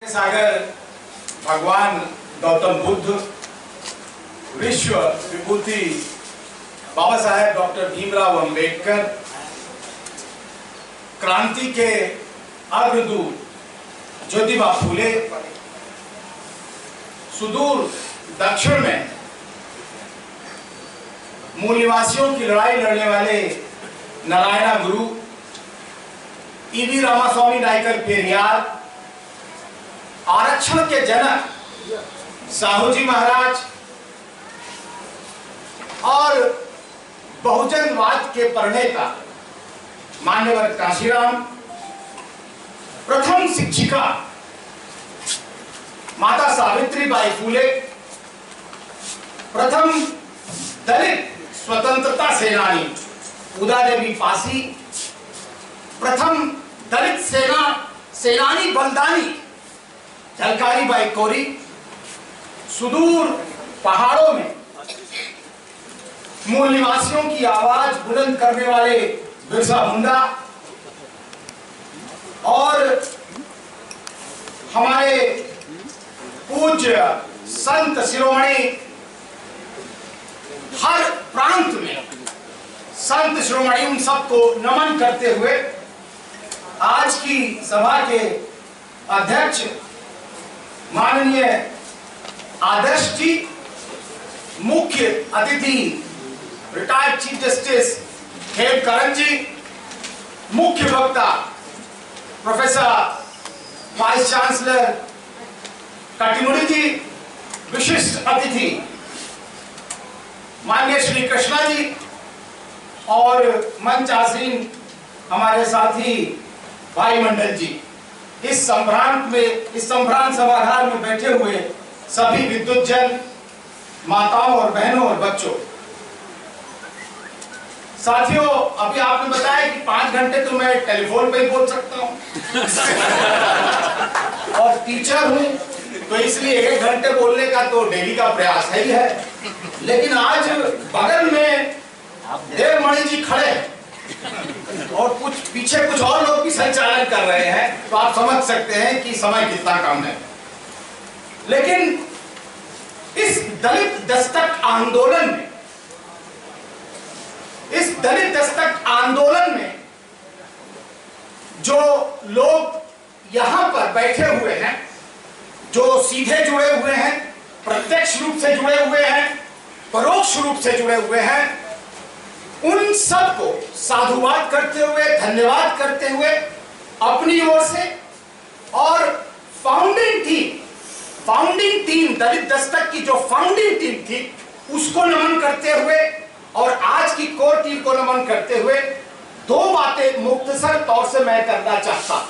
सागर भगवान गौतम बुद्ध, विश्व विभूति बाबा साहेब डॉक्टर भीमराव अंबेडकर, क्रांति के अग्रदूत ज्योतिबा फूले, सुदूर दक्षिण में मूल निवासियों की लड़ाई लड़ने वाले नारायणा गुरु, ईवी रामास्वामी नायकर पेरियार, आरक्षण के जनक साहूजी महाराज और बहुजनवाद के प्रणेता मान्यवर काशीराम, प्रथम शिक्षिका माता सावित्रीबाई फूले, प्रथम दलित स्वतंत्रता सेनानी उदादेवी पासी, प्रथम दलित सेनानी बलिदानी झलकारीबाई कोरी, सुदूर पहाड़ों में मूल निवासियों की आवाज बुलंद करने वाले बिरसा मुंडा और हमारे पूज्य संत शिरोमणि, हर प्रांत में संत शिरोमणि, उन सबको नमन करते हुए आज की सभा के अध्यक्ष माननीय आदर्श जी, मुख्य अतिथि रिटायर्ड चीफ जस्टिस खेमकरण जी, मुख्य वक्ता प्रोफेसर वाइस चांसलर कटिमुनि जी, विशिष्ट अतिथि माननीय श्री कृष्णा जी और मंच आसीन हमारे साथी भाई मंडल जी, इस संभ्रांत सभागार में बैठे हुए सभी विद्युत जन, माताओं और बहनों और बच्चों, साथियों, अभी आपने बताया कि 5 घंटे तो मैं टेलीफोन पे ही बोल सकता हूं और टीचर हूं तो इसलिए 1 घंटे बोलने का तो डेली का प्रयास है ही है। लेकिन आज बगल में देवमणि जी खड़े और कुछ पीछे कुछ और लोग भी संचालन कर रहे हैं, तो आप समझ सकते हैं कि समय कितना कम है। लेकिन इस दलित दस्तक आंदोलन में जो लोग यहां पर बैठे हुए हैं, जो सीधे जुड़े हुए हैं, प्रत्यक्ष रूप से जुड़े हुए हैं, परोक्ष रूप से जुड़े हुए हैं, उन सबको साधुवाद करते हुए, धन्यवाद करते हुए अपनी ओर से और फाउंडिंग टीम दलित दस्तक की जो फाउंडिंग टीम थी उसको नमन करते हुए और आज की कोर टीम को नमन करते हुए 2 बातें मुख्तसर तौर से मैं करना चाहता हूं।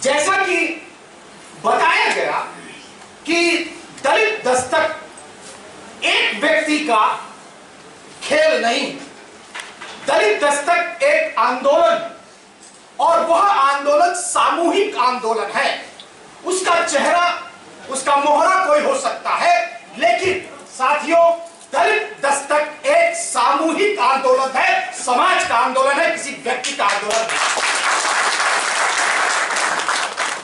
जैसा कि बताया गया कि दलित दस्तक एक व्यक्ति का खेल नहीं, दलित दस्तक एक आंदोलन और वह आंदोलन सामूहिक आंदोलन है। उसका चेहरा, उसका मोहरा कोई हो सकता है, लेकिन साथियों, दलित दस्तक एक सामूहिक आंदोलन है, समाज का आंदोलन है, किसी व्यक्ति का आंदोलन है।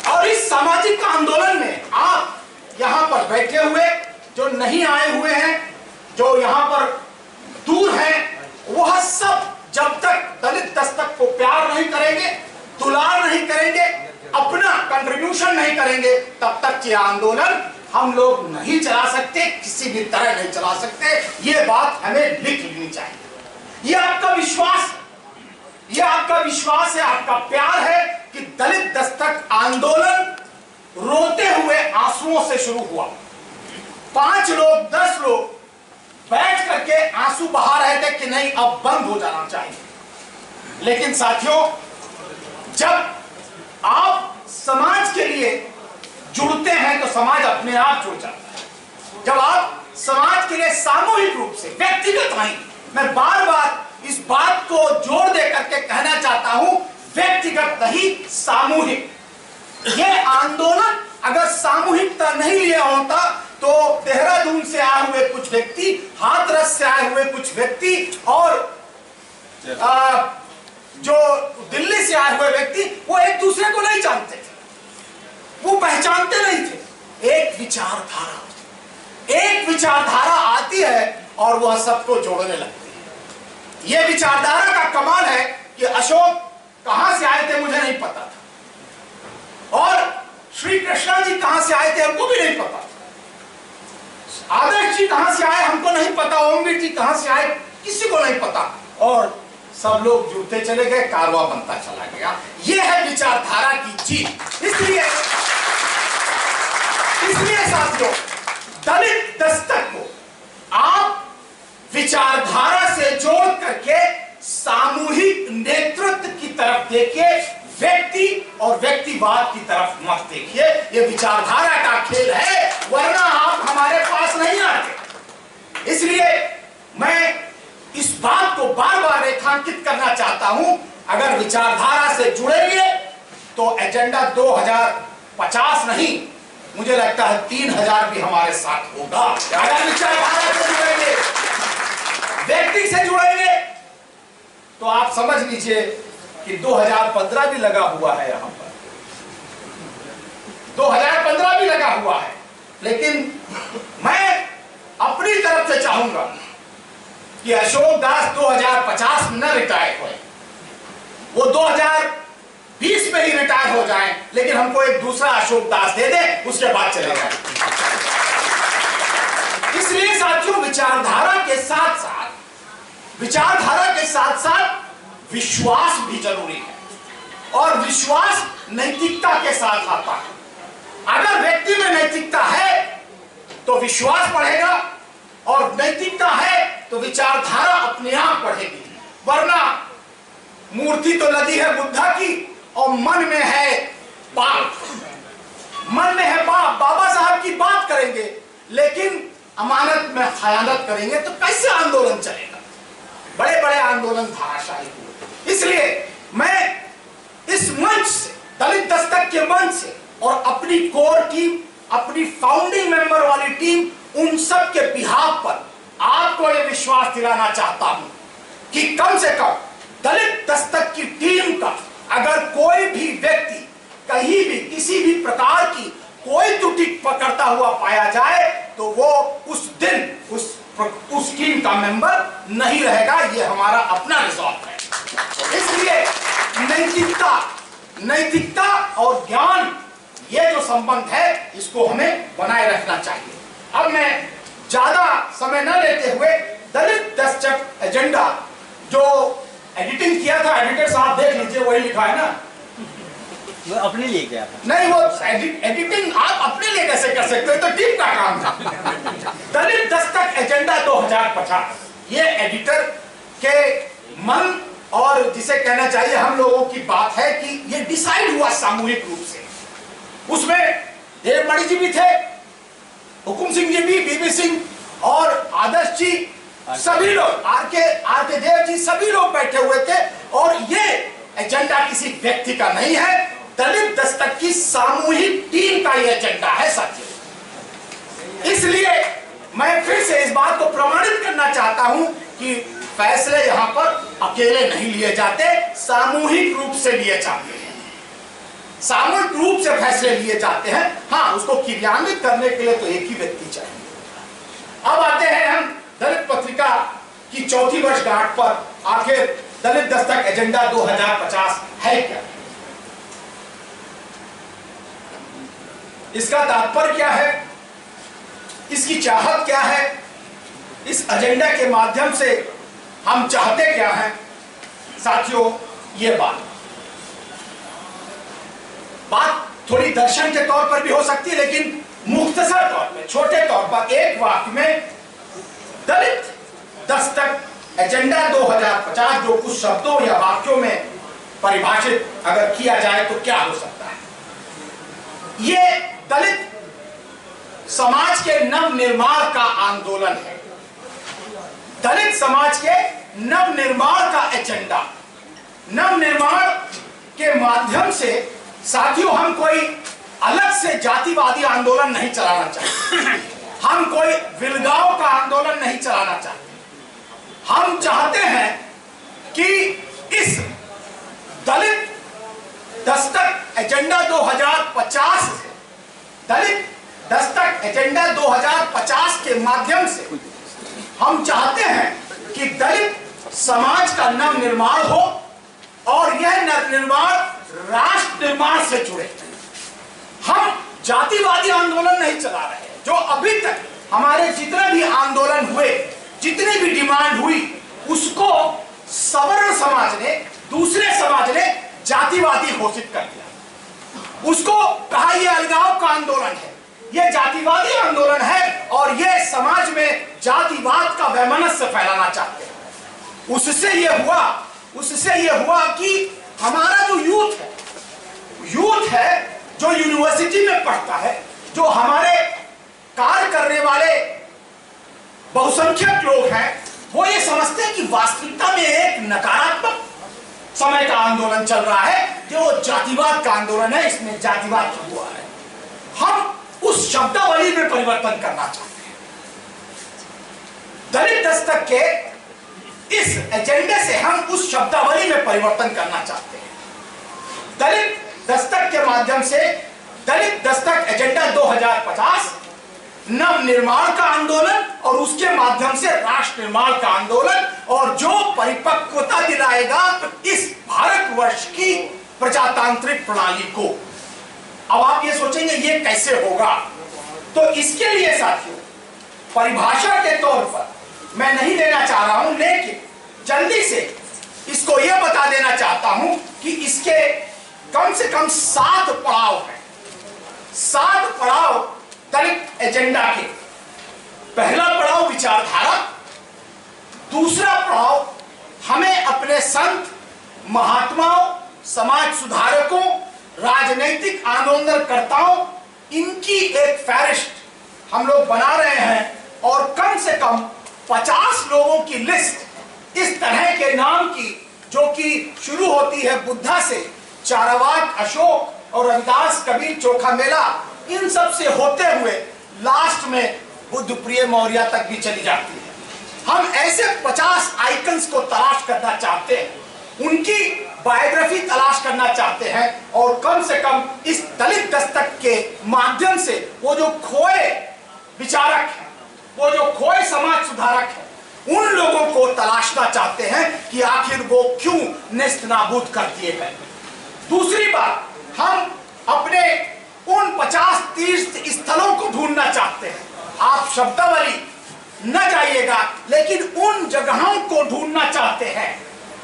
और इस सामाजिक आंदोलन में आप यहां पर बैठे हुए, जो नहीं आए हुए हैं, जो यहां पर दूर है, वह सब जब तक दलित दस्तक को प्यार नहीं करेंगे, दुलार नहीं करेंगे, अपना कंट्रीब्यूशन नहीं करेंगे, तब तक ये आंदोलन हम लोग नहीं चला सकते, किसी भी तरह नहीं चला सकते। ये बात हमें लिख लेनी चाहिए। ये आपका विश्वास है, आपका प्यार है कि दलित दस्तक आंदोलन रोते हुए आंसुओं से शुरू हुआ। 5 लोग 10 लोग बैठ करके आंसू बहा रहे थे कि नहीं, अब बंद हो जाना चाहिए। लेकिन साथियों, जब आप समाज के लिए जुड़ते हैं तो समाज अपने आप जुड़ जाता है। जब आप समाज के लिए सामूहिक रूप से, व्यक्तिगत नहीं, मैं बार बार इस बात को जोर दे करके कहना चाहता हूं, व्यक्तिगत नहीं, सामूहिक। यह आंदोलन अगर सामूहिकता नहीं लिया होता तो देहरादून से आए हुए कुछ व्यक्ति, हाथरस से आए हुए कुछ व्यक्ति और जो दिल्ली से आए हुए व्यक्ति, वो एक दूसरे को नहीं जानते थे। वो पहचानते नहीं थे। एक विचारधारा आती है और वह सबको जोड़ने लगती है। यह विचारधारा का कमाल है कि अशोक कहां से आए थे मुझे नहीं पता था, और श्री कृष्णा जी कहां से आए थे हमको भी नहीं पता था, आदर्श जी कहां से आए हमको नहीं पता, ओमवीर जी कहां से आए किसी को नहीं पता, और सब लोग जुड़ते चले गए, कारवां बनता चला गया। यह है विचारधारा की जीत। इसलिए साथियों, दलित दस्तक को आप विचारधारा से जोड़ करके सामूहिक नेतृत्व की तरफ देखिए, व्यक्ति और व्यक्तिवाद की तरफ मत देखिए। यह विचारधारा का खेल है, वरना आप हमारे पास नहीं आते। इसलिए मैं इस बात को बार बार रेखांकित करना चाहता हूं, अगर विचारधारा से जुड़ेंगे तो एजेंडा 2050 नहीं, मुझे लगता है 3000 भी हमारे साथ होगा। अगर विचारधारा से जुड़ेंगे, व्यक्ति से जुड़ेंगे, तो आप समझ लीजिए कि 2015 भी लगा हुआ है, यहां पर 2015 भी लगा हुआ है। लेकिन मैं अपनी तरफ से चाहूंगा कि अशोक दास 2050 में न रिटायर हुए, वो 2020 में ही रिटायर हो जाएं, लेकिन हमको एक दूसरा अशोक दास दे दे, उसके बाद चले जाए। इसलिए साथियों, विचारधारा के साथ साथ विश्वास भी जरूरी है, और विश्वास नैतिकता के साथ आता है। अगर व्यक्ति में नैतिकता है तो विश्वास बढ़ेगा, और नैतिकता है तो विचारधारा अपने आप बढ़ेगी। वरना मूर्ति तो लगी है बुद्धा की और मन में है पाप, बाबा साहब की बात करेंगे लेकिन अमानत में खयानत करेंगे तो कैसे आंदोलन चलेगा? बड़े बड़े आंदोलन धाराशाही हुए। इसलिए मैं इस मंच से, दलित दस्तक के मंच से, और अपनी कोर टीम, अपनी फाउंडिंग मेंबर वाली टीम, उन सब के बिहाफ पर आपको यह विश्वास दिलाना चाहता हूं कि कम से कम दलित दस्तक की टीम का अगर कोई भी व्यक्ति कहीं भी किसी भी प्रकार की कोई त्रुटि पकड़ता हुआ पाया जाए तो वो उस दिन उस टीम का मेंबर नहीं रहेगा। यह हमारा अपना रिजॉल्व है। इसलिए नैतिकता और ज्ञान, ये जो संबंध है, इसको हमें बनाए रखना चाहिए। अब मैं ज्यादा समय न लेते हुए दलित दस्तक एजेंडा जो एडिटिंग किया था, एडिटर साहब देख लीजिए, वही लिखा है ना, वो अपने लिए क्या था? नहीं, वो एडिटिंग आप अपने लिए कैसे कर सकते हो, तो टीम का काम था। दलित दस्तक एजेंडा 2050, ये एडिटर के मन और जिसे कहना चाहिए हम लोगों की बात है कि ये डिसाइड हुआ सामूहिक रूप से। उसमें देवमणि जी भी थे, हुकुम सिंह जी भी, बीबी सिंह और आदर्श जी, सभी लोग, आर के देव जी, सभी लोग बैठे हुए थे। और ये एजेंडा किसी व्यक्ति का नहीं है, दलित दस्तक की सामूहिक टीम का ये एजेंडा है साथियों। इसलिए मैं फिर से इस बात को प्रमाणित करना चाहता हूं कि फैसले यहां पर अकेले नहीं लिए जाते, सामूहिक रूप से लिए जाते हैं, सामूहिक रूप से फैसले लिए जाते हैं। हाँ, उसको क्रियान्वित करने के लिए तो एक ही व्यक्ति चाहिए। अब आते हैं हम दलित पत्रिका की 4वीं वर्षगांठ पर। आखिर दलित दस्तक एजेंडा 2050 है क्या? इसका तात्पर्य क्या है? इसकी चाहत क्या है? इस एजेंडा के माध्यम से हम चाहते क्या हैं? साथियों, ये बात थोड़ी दर्शन के तौर पर भी हो सकती है, लेकिन मुख्तसर तौर पर, छोटे तौर पर एक वाक्य में दलित दस्तक एजेंडा 2050 जो कुछ शब्दों या वाक्यों में परिभाषित अगर किया जाए तो क्या हो सकता है? ये दलित समाज के नव निर्माण का आंदोलन है, दलित समाज के नव निर्माण का एजेंडा। नव निर्माण के माध्यम से साथियों हम कोई अलग से जातिवादी आंदोलन नहीं चलाना चाहते, हम कोई विलगाव का आंदोलन नहीं चलाना चाहते। हम चाहते हैं कि इस दलित दस्तक एजेंडा 2050 से दलित दस्तक एजेंडा 2050 के माध्यम से हम चाहते हैं कि दलित समाज का नव निर्माण हो और यह नव निर्माण राष्ट्र निर्माण से जुड़े। हम जातिवादी आंदोलन नहीं चला रहे हैं। जो अभी तक हमारे जितने भी आंदोलन हुए, जितनी भी डिमांड हुई, उसको सवर्ण समाज ने, दूसरे समाज ने जातिवादी घोषित कर दिया। उसको कहा यह अलगाव का आंदोलन है, यह जातिवादी आंदोलन है और यह समाज में जातिवाद का वैमनस्य फैलाना चाहते हैं। उससे यह हुआ कि हमारा जो यूथ है जो यूनिवर्सिटी में पढ़ता है, जो हमारे कार्य करने वाले बहुसंख्यक लोग हैं, वो ये समझते हैं कि वास्तविकता में एक नकारात्मक समय का आंदोलन चल रहा है, जो जातिवाद का आंदोलन है, इसमें जातिवाद हुआ है। हम उस शब्दावली में परिवर्तन करना चाहते हैं। दलित दस्तक के इस एजेंडे से हम उस शब्दावली में परिवर्तन करना चाहते हैं। दलित दस्तक के माध्यम से दलित दस्तक एजेंडा 2050 नव निर्माण का आंदोलन और उसके माध्यम से राष्ट्र निर्माण का आंदोलन, और जो परिपक्वता दिलाएगा इस भारतवर्ष की प्रजातांत्रिक प्रणाली को। अब आप ये सोचेंगे ये कैसे होगा, तो इसके लिए साथियों परिभाषा के तौर पर मैं नहीं देना चाह रहा हूं, लेकिन जल्दी से इसको यह बता देना चाहता हूं कि इसके कम से कम 7 पड़ाव हैं। 7 पड़ाव दलित एजेंडा के। पहला पड़ाव विचारधारा, दूसरा पड़ाव हमें अपने संत, महात्माओं, समाज सुधारकों, राजनीतिक आंदोलनकर्ताओं, इनकी एक फहरिस्त हम लोग बना रहे हैं और कम से कम 50 लोगों की लिस्ट इस तरह के नाम की, जो कि शुरू होती है बुद्धा से, चारवाक, अशोक और रविदास, कबीर, चोखा मेला, इन सब से होते हुए लास्ट में बुद्ध प्रिय मौर्य तक भी चली जाती है। हम ऐसे 50 आइकन्स को तलाश करना चाहते हैं, उनकी बायोग्राफी तलाश करना चाहते हैं और कम से कम इस दलित दस्तक के माध्यम से वो जो खोए विचारक हैं, वो जो खोए समाज सुधारक हैं, उन लोगों को तलाशना चाहते हैं कि आखिर वो क्यों नेस्तनाबूद कर दिए गए। दूसरी बात, हम अपने उन 50 तीर्थ स्थलों को ढूंढना चाहते हैं। आप शब्दावली न जाइएगा, लेकिन उन जगहों को ढूंढना चाहते हैं।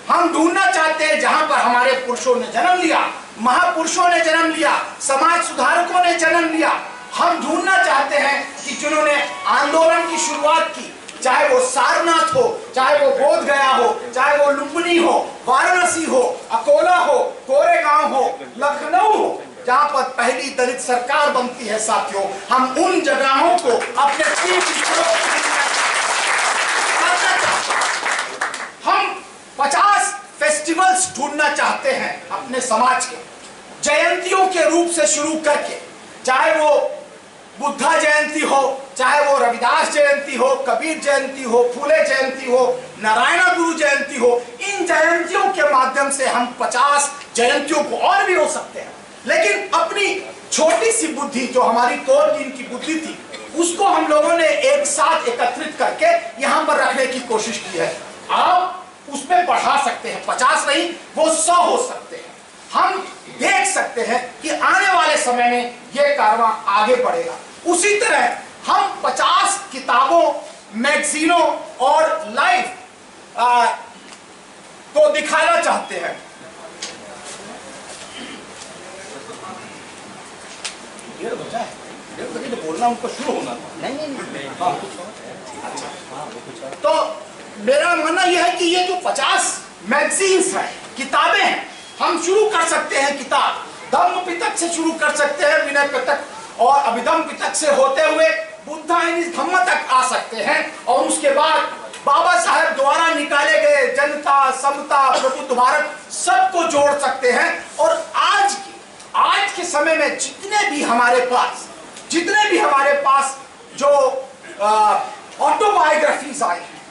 हम ढूंढना चाहते हैं जहां पर हमारे पुरुषों ने जन्म लिया, महापुरुषों ने जन्म लिया, समाज सुधारकों ने जन्म लिया। हम ढूंढना चाहते हैं कि जिन्होंने आंदोलन की शुरुआत की, चाहे वो सारनाथ हो, चाहे वो बोध गया हो, चाहे वो लुम्बिनी हो, वाराणसी हो, अकोला हो, कोरेगांव हो, लखनऊ हो, जहां पर पहली दलित सरकार बनती है। साथियों, हम उन जगहों को अपने हम 50 फेस्टिवल्स ढूंढना चाहते हैं अपने समाज के, जयंतियों के रूप से शुरू करके, चाहे वो बुद्धा जयंती हो, चाहे वो रविदास जयंती हो, कबीर जयंती हो, फूले जयंती हो, नारायण गुरु जयंती हो। इन जयंतियों के माध्यम से हम 50 जयंतियों को, और भी हो सकते हैं, लेकिन अपनी छोटी सी बुद्धि, जो हमारी तोड़ दिन की बुद्धि थी, उसको हम लोगों ने एक साथ एकत्रित करके यहाँ पर रखने की कोशिश की है। आप उसमें बढ़ा सकते हैं, 50 नहीं, वो 100 हो सकते हैं। हम देख सकते हैं कि आने वाले समय में यह कारवां आगे बढ़ेगा। उसी तरह हम 50 किताबों, मैगजीनों और लाइव को दिखाना चाहते हैं। डेढ़ बजा है, 1:30 बजे तो बोलना उनको शुरू होना था। नहीं। हाँ, तो मेरा मानना यह है कि ये जो 50 मैगजीन्स हैं, किताबें हैं, हम शुरू कर सकते हैं। किताब धम्म पिटक से शुरू कर सकते हैं, विनय पिटक और अभिधम्म पिटक से होते हुए बुद्धा धम्म तक आ सकते हैं, और उसके बाद बाबा साहेब द्वारा निकाले गए जनता, समता, प्रबुद्ध भारत, सबको जोड़ सकते हैं। और आज के समय में जितने भी हमारे पास जो ऑटोबायोग्राफीज आई हैं,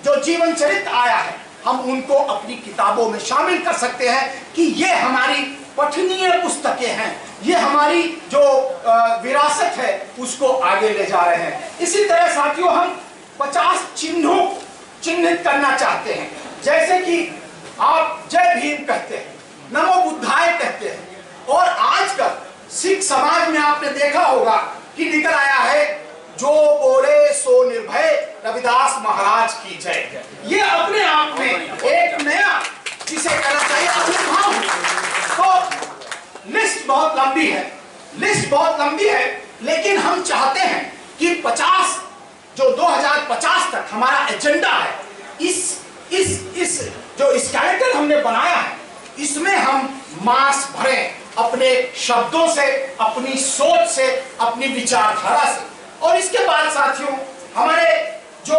जो जीवन चरित्र आया है, हम उनको अपनी किताबों में शामिल कर सकते हैं कि ये हमारी पठनीय पुस्तकें हैं, ये हमारी जो विरासत है उसको आगे ले जा रहे हैं। इसी तरह साथियों हम 50 चिन्हों चिन्हित करना चाहते हैं, जैसे कि आप जय भीम कहते हैं, नमो बुद्धाय कहते हैं, और आजकल सिख समाज में आपने देखा होगा कि निकल आया है जो बोले सो निर्भय रविदास महाराज की जय। ये अपने आप में एक नया जिसे कहना चाहिए आविर्भाव। तो लिस्ट बहुत लंबी है, लिस्ट बहुत लंबी है, लेकिन हम चाहते हैं कि 50 जो 2050 तक हमारा एजेंडा है, इस जो इस कैलेंडर हमने बनाया है इसमें हम मास भरें अपने शब्दों से, अपनी सोच से, अपनी विचारधारा से। और इसके बाद साथियों हमारे जो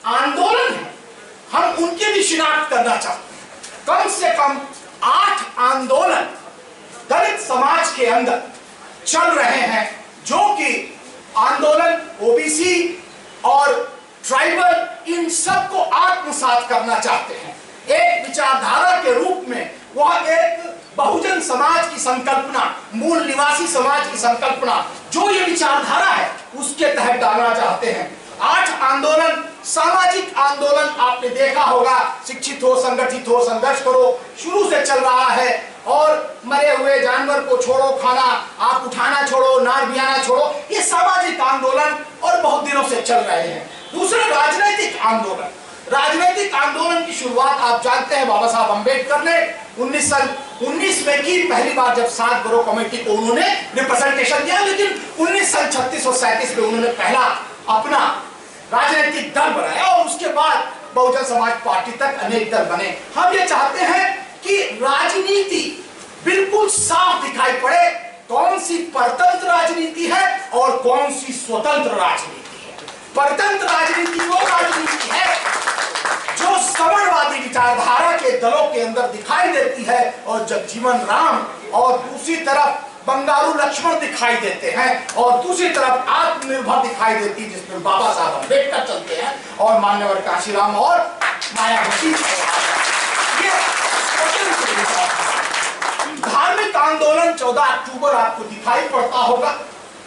आंदोलन है हम उनके भी शिनाख्त करना चाहते हैं। कम से कम 8 आंदोलन दलित समाज के अंदर चल रहे हैं, जो कि आंदोलन ओबीसी और ट्राइबल इन सबको आत्मसात करना चाहते हैं। एक विचारधारा के रूप में वह एक बहुजन समाज की संकल्पना, मूल निवासी समाज की संकल्पना, जो ये विचारधारा है उसके तहत डालना चाहते हैं। 8 आंदोलन, सामाजिक आंदोलन आपने देखा होगा, शिक्षित हो, संगठित हो, संघर्ष करो, शुरू से चल रहा है। और मरे हुए जानवर को छोड़ो खाना, आप उठाना छोड़ो, नार बियाना छोड़ो, ये सामाजिक आंदोलन और बहुत दिनों से चल रहे हैं। दूसरा राजनीतिक आंदोलन। राजनीतिक आंदोलन की शुरुआत आप जानते हैं बाबा साहब अंबेडकर ने 1919 में की, पहली बार जब 7 बड़ों कमेटी को उन्होंने रिप्रेजेंटेशन दिया, लेकिन 1936 और 37 में उन्होंने पहला अपना राजनीतिक दल बनाया और उसके बाद बहुजन समाज पार्टी तक अनेक दल बने। हम ये चाहते हैं कि राजनीति बिल्कुल साफ दिखाई पड़े, कौन सी परतंत्र राजनीति है और कौन सी स्वतंत्र राजनीति है। परतंत्र राजनीति वो राजनीति है जो सवर्णवादी विचारधारा के दलों के अंदर दिखाई देती है और जगजीवन राम और दूसरी तरफ बंगारू लक्ष्मण दिखाई देते हैं और दूसरी तरफ आत्मनिर्भर दिखाई देती है, जिसमें बाबा साहब अंबेडकर चलते हैं और मान्यवर काशीराम और मायावती। धार्मिक आंदोलन 14 अक्टूबर आपको दिखाई पड़ता होगा।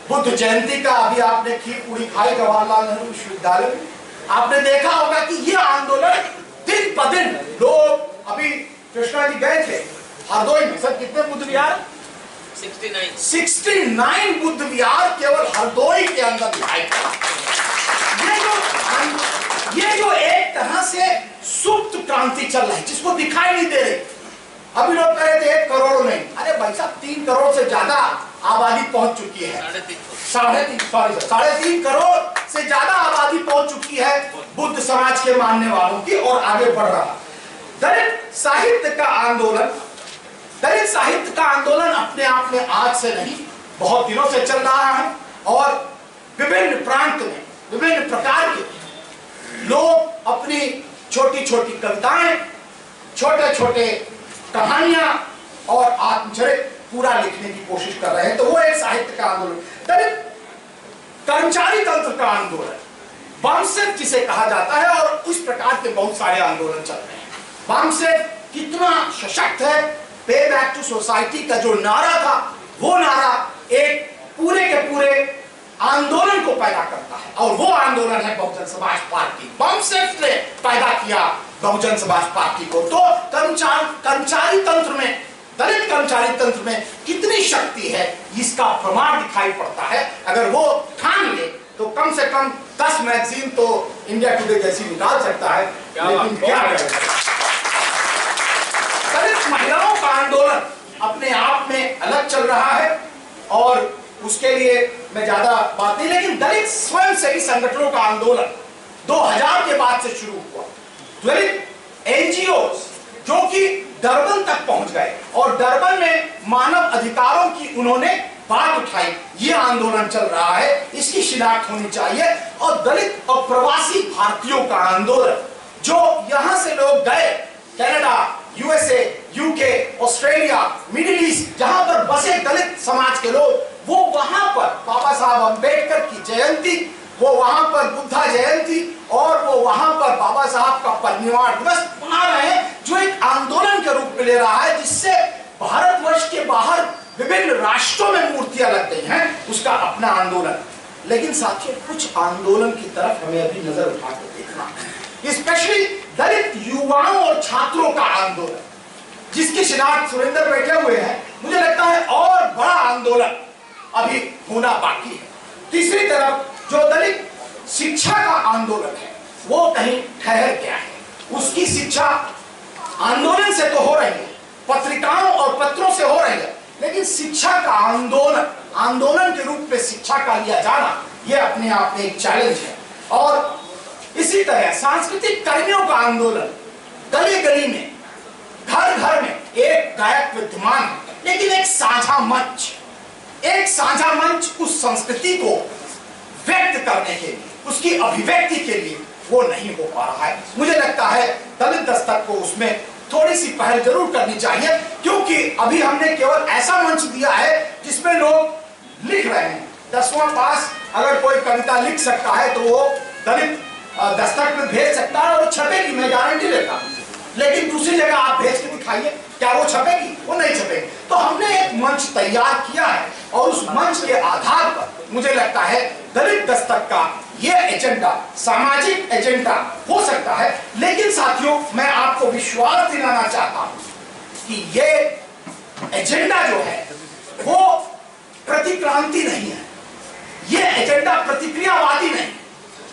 बुद्ध जयंती का अभी आपने खीर पूरी खाई जवाहरलाल नेहरू विश्वविद्यालय में, आपने देखा होगा कि यह आंदोलन दिन ब दिन लोग, अभी कृष्णा जी गए थे हरदोई में, सर कितने बुद्ध विहार? 69 बुद्ध विहार केवल हरदोई के अंदर दिखाई पड़ा। ये जो एक तरह से सुप्त क्रांति चल रही है जिसको दिखाई नहीं दे रही। अभी लोग कह रहे थे 1 करोड़ नहीं, अरे भाई साहब 3 करोड़ से ज्यादा आबादी पहुंच चुकी है। 3.5 करोड़ से ज्यादा आबादी पहुंच चुकी है बुद्ध समाज के मानने वालों की, और आगे बढ़ रहा। दलित साहित्य का आंदोलन, दलित साहित्य का आंदोलन अपने आप में आज से नहीं, बहुत दिनों से चल रहा है और विभिन्न प्रांत में विभिन्न प्रकार के लोग अपनी छोटी छोटी कविताएं, छोटे छोटे कहानियां और आत्मचरित पूरा लिखने की कोशिश कर रहे हैं। तो वो एक साहित्य का आंदोलन। दलित कर्मचारी तंत्र का आंदोलन, वामसेफ जिसे कहा जाता है, और उस प्रकार के बहुत सारे आंदोलन चल रहे हैं। वामसेफ कितना सशक्त है, पे बैक टू सोसाइटी का जो नारा था, वो नारा एक पूरे के पूरे आंदोलन को पैदा करता है, और वो आंदोलन है बहुजन समाज पार्टी। वामसेफ ने पैदा किया बहुजन समाज पार्टी को। तो कर्मचारी तंत्र में, दलित कर्मचारी तंत्र में कितनी शक्ति है इसका प्रमाण दिखाई पड़ता है। अगर वो ठान ले तो कम से कम 10 मैगजीन तो इंडिया टुडे जैसी निकाल सकता है, लेकिन क्या करेगा। दलित महिलाओं का आंदोलन अपने आप में अलग चल रहा है और उसके लिए मैं ज्यादा बात नहीं, लेकिन दलित स्वयंसेवी संगठनों का आंदोलन 2000 के बाद से शुरू हुआ। दलित एनजीओ जो कि डरबन तक पहुंच गए और डरबन में मानव अधिकारों की उन्होंने बात उठाई। ये आंदोलन चल रहा है, इसकी शिनाख्त होनी चाहिए। और दलित और प्रवासी भारतीयों का आंदोलन, जो यहां से लोग गए Canada, USA, UK, Australia, middle east, जहां पर बसे दलित समाज के लोग, वो वहां पर बाबा साहब अंबेडकर की जयंती, वो वहां पर बुद्धा जयंती और वो वहां पर बाबा साहब का परिनिर्वाण दिवस मना रहे हैं, जो एक आंदोलन के रूप में ले रहा है, जिससे भारतवर्ष के बाहर विभिन्न राष्ट्रों में मूर्तियां लग गई हैं, उसका अपना आंदोलन। लेकिन साथियों, कुछ आंदोलन की तरफ हमें अभी नजर उठाकर देखना है, स्पेशली दलित युवाओं और छात्रों का आंदोलन, जिसकी शिनाख्त सुरेंद्र बैठे हुए हैं। मुझे लगता है और बड़ा आंदोलन अभी होना बाकी है। तीसरी तरफ जो दलित शिक्षा का आंदोलन है, वो कहीं ठहर गया है। उसकी शिक्षा आंदोलन से तो हो रही है, पत्रिकाओं और पत्रों से हो रही है, लेकिन शिक्षा का आंदोलन के रूप में शिक्षा का लिया जाना, यह अपने आप में एक चैलेंज है। और इसी तरह सांस्कृतिक कर्मियों का आंदोलन, गली गली में, घर घर में एक गायक विद्यमान है, लेकिन एक साझा मंच उस संस्कृति को व्यक्त करने के लिए, उसकी अभिव्यक्ति के लिए वो नहीं हो पा रहा है। मुझे लगता है दलित दस्तक को उसमें थोड़ी सी पहल जरूर करनी चाहिए, क्योंकि अभी हमने केवल ऐसा मंच दिया है जिसमें लोग लिख रहे हैं। 10वां पास अगर कोई कविता लिख सकता है तो वो दलित दस्तक में भेज सकता है और छपेगी, मैं गारंटी देता हूं। लेकिन दूसरी जगह आप भेज के दिखाइए, क्या वो छपेगी? वो नहीं छपेगी। तो हमने एक मंच तैयार किया है और उस मंच के आधार पर मुझे लगता है दलित दस्तक का ये एजेंडा सामाजिक एजेंडा हो सकता है। लेकिन साथियों, मैं आपको विश्वास दिलाना चाहता हूं कि ये एजेंडा जो है वो प्रतिक्रांति नहीं है, ये एजेंडा प्रतिक्रियावादी नहीं।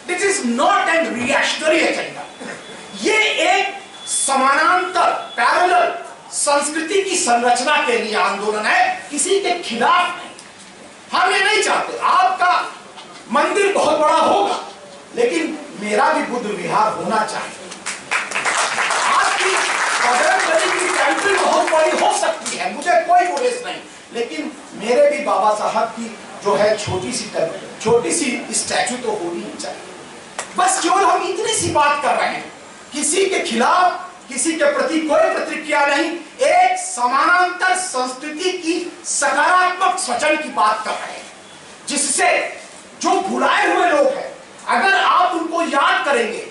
This is not an reactionary agenda. ये एक समानांतर पैरेलल संस्कृति की संरचना के लिए आंदोलन है, किसी के खिलाफ नहीं। हम ये नहीं चाहते आपका मंदिर बहुत बड़ा होगा, लेकिन मेरा भी बुद्ध विहार होना चाहिए। आपकी बजरंग बली की टेंपल बहुत बड़ी हो सकती है, मुझे कोई गुरेज नहीं, लेकिन मेरे भी बाबा साहब की जो है छोटी सी स्टैचू तो होनी ही चाहिए। बस केवल हम इतनी सी बात कर रहे हैं, किसी के खिलाफ, किसी के प्रति कोई प्रतिक्रिया नहीं, एक समानांतर संस्कृति की सकारात्मक स्वचन की बात कर रहे हैं, जिससे जो भुलाए हुए लोग हैं, अगर आप उनको याद करेंगे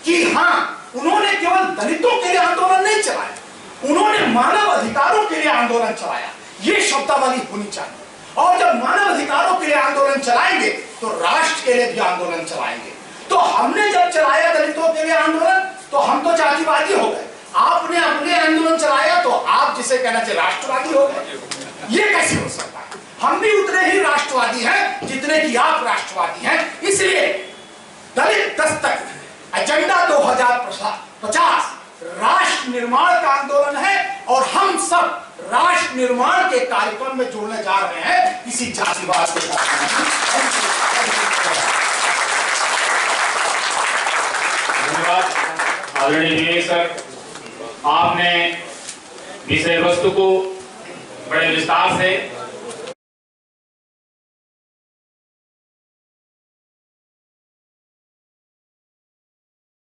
कि हाँ, उन्होंने केवल दलितों के लिए आंदोलन नहीं चलाया, उन्होंने मानव अधिकारों के लिए आंदोलन चलाया, ये शब्दावली होनी चाहिए। और जब मानव अधिकारों के लिए आंदोलन चलाएंगे तो राष्ट्र के लिए भी आंदोलन चलाएंगे। तो हमने जब चलाया दलितों के लिए आंदोलन तो हम तो जातिवादी हो गए, आपने अपने आंदोलन चलाया तो आप जिसे कहना चाहिए राष्ट्रवादी हो गए। ये कैसे हो सकता है? हम भी उतने ही राष्ट्रवादी हैं जितने कि आप राष्ट्रवादी हैं। इसलिए दलित दस्तक एजेंडा 2050 राष्ट्र निर्माण का आंदोलन है और हम सब राष्ट्र निर्माण के कार्यक्रम में जुड़ने जा रहे हैं, किसी जातिवाद के साथ। धन्यवाद आदरणीय सर, आपने विषय वस्तु को बड़े विस्तार से